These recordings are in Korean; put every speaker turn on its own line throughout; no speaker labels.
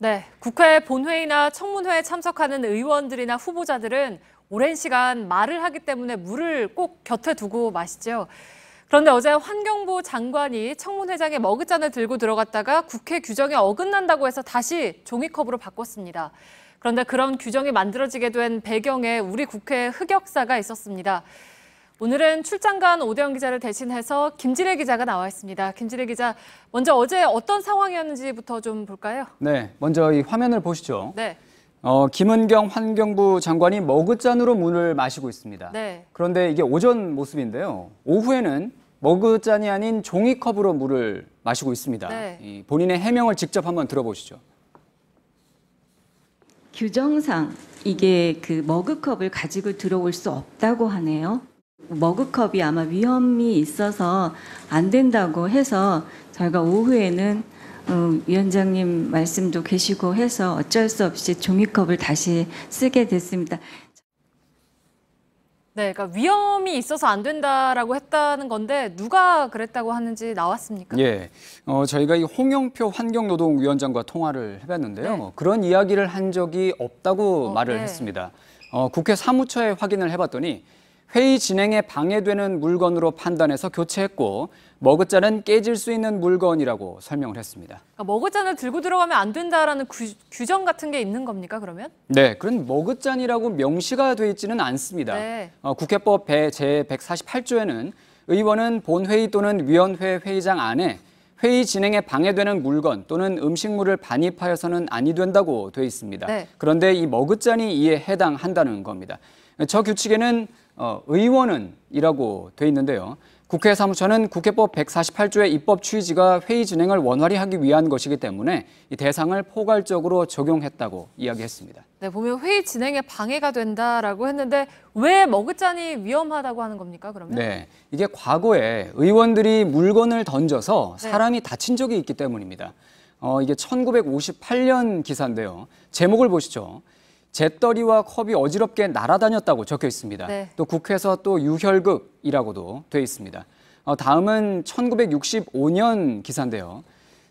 네, 국회 본회의나 청문회에 참석하는 의원들이나 후보자들은 오랜 시간 말을 하기 때문에 물을 꼭 곁에 두고 마시죠. 그런데 어제 환경부 장관이 청문회장에 머그잔을 들고 들어갔다가 국회 규정에 어긋난다고 해서 다시 종이컵으로 바꿨습니다. 그런데 그런 규정이 만들어지게 된 배경에 우리 국회의 흑역사가 있었습니다. 오늘은 출장 간 오대영 기자를 대신해서 김지래 기자가 나와 있습니다. 김지래 기자, 먼저 어제 어떤 상황이었는지부터 좀 볼까요?
네, 먼저 이 화면을 보시죠.
네.
김은경 환경부 장관이 머그잔으로 물을 마시고 있습니다.
네.
그런데 이게 오전 모습인데요. 오후에는 머그잔이 아닌 종이컵으로 물을 마시고 있습니다.
네.
본인의 해명을 직접 한번 들어보시죠.
규정상 이게 그 머그컵을 가지고 들어올 수 없다고 하네요. 머그컵이 아마 위험이 있어서 안 된다고 해서 저희가 오후에는 위원장님 말씀도 계시고 해서 어쩔 수 없이 종이컵을 다시 쓰게 됐습니다.
네, 그러니까 위험이 있어서 안 된다라고 했다는 건데 누가 그랬다고 하는지 나왔습니까?
예, 저희가 이 홍영표 환경노동위원장과 통화를 해봤는데요.
네.
그런 이야기를 한 적이 없다고 말을
네.
했습니다. 국회 사무처에 확인을 해봤더니 회의 진행에 방해되는 물건으로 판단해서 교체했고 머그잔은 깨질 수 있는 물건이라고 설명을 했습니다.
그러니까 머그잔을 들고 들어가면 안 된다라는 규정 같은 게 있는 겁니까, 그러면?
네, 그런 머그잔이라고 명시가 돼 있지는 않습니다.
네.
국회법 제148조에는 의원은 본회의 또는 위원회 회의장 안에 회의 진행에 방해되는 물건 또는 음식물을 반입하여서는 아니 된다고 돼 있습니다.
네.
그런데 이 머그잔이 이에 해당한다는 겁니다. 저 규칙에는 의원은 이라고 돼 있는데요. 국회 사무처는 국회법 148조의 입법 취지가 회의 진행을 원활히 하기 위한 것이기 때문에 이 대상을 포괄적으로 적용했다고 이야기했습니다.
네, 보면 회의 진행에 방해가 된다라고 했는데 왜 머그잔이 위험하다고 하는 겁니까, 그러면?
네, 이게 과거에 의원들이 물건을 던져서
네.
사람이 다친 적이 있기 때문입니다. 이게 1958년 기사인데요. 제목을 보시죠. 재떨이와 컵이 어지럽게 날아다녔다고 적혀 있습니다.
네.
또 국회에서 또 유혈극이라고도 돼 있습니다. 다음은 1965년 기사인데요.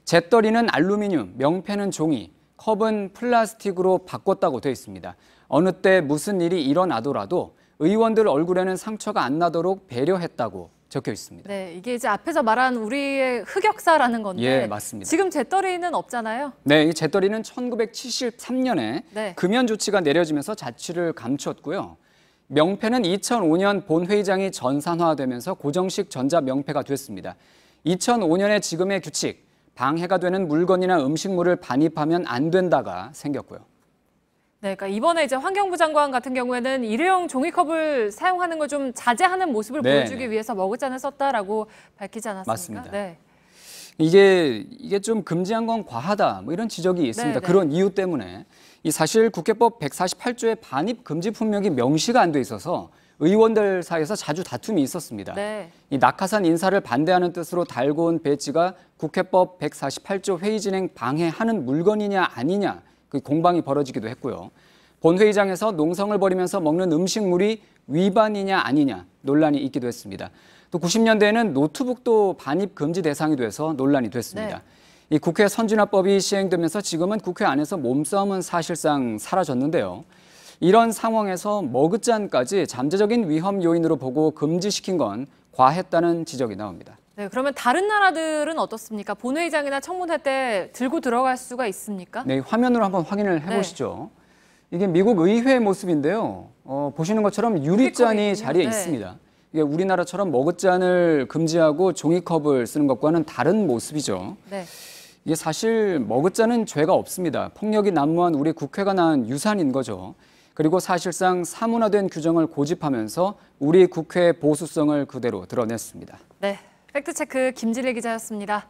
재떨이는 알루미늄, 명패는 종이, 컵은 플라스틱으로 바꿨다고 돼 있습니다. 어느 때 무슨 일이 일어나더라도 의원들 얼굴에는 상처가 안 나도록 배려했다고 적혀 있습니다.
네, 이게 이제 앞에서 말한 우리의 흑역사라는 건데
예, 맞습니다.
지금 재떨이는 없잖아요.
네, 이 재떨이는 1973년에
네.
금연 조치가 내려지면서 자취를 감췄고요. 명패는 2005년 본회의장이 전산화되면서 고정식 전자명패가 됐습니다. 2005년에 지금의 규칙, 방해가 되는 물건이나 음식물을 반입하면 안 된다가 생겼고요.
네, 그러니까 이번에 이제 환경부 장관 같은 경우에는 일회용 종이컵을 사용하는 걸 좀 자제하는 모습을
네,
보여주기 위해서 머그잔을 썼다라고 밝히지 않았습니까?
맞습니다.
네.
이게 좀 금지한 건 과하다, 뭐 이런 지적이 있습니다.
네, 네.
그런 이유 때문에 이 사실 국회법 148조의 반입 금지 품명이 명시가 안 돼 있어서 의원들 사이에서 자주 다툼이 있었습니다.
네.
이 낙하산 인사를 반대하는 뜻으로 달고 온 배지가 국회법 148조 회의 진행 방해하는 물건이냐 아니냐 그 공방이 벌어지기도 했고요. 본회의장에서 농성을 벌이면서 먹는 음식물이 위반이냐 아니냐 논란이 있기도 했습니다. 또 90년대에는 노트북도 반입 금지 대상이 돼서 논란이 됐습니다.
네.
이 국회 선진화법이 시행되면서 지금은 국회 안에서 몸싸움은 사실상 사라졌는데요. 이런 상황에서 머그잔까지 잠재적인 위험 요인으로 보고 금지시킨 건 과했다는 지적이 나옵니다.
네, 그러면 다른 나라들은 어떻습니까? 본회의장이나 청문회 때 들고 들어갈 수가 있습니까?
네, 화면으로 한번 확인을 해보시죠. 이게 미국 의회 모습인데요. 보시는 것처럼 유리잔이 자리에
네.
있습니다. 이게 우리나라처럼 머그잔을 금지하고 종이컵을 쓰는 것과는 다른 모습이죠.
네.
이게 사실 머그잔은 죄가 없습니다. 폭력이 난무한 우리 국회가 낳은 유산인 거죠. 그리고 사실상 사문화된 규정을 고집하면서 우리 국회의 보수성을 그대로 드러냈습니다.
네, 팩트체크 김지래 기자였습니다.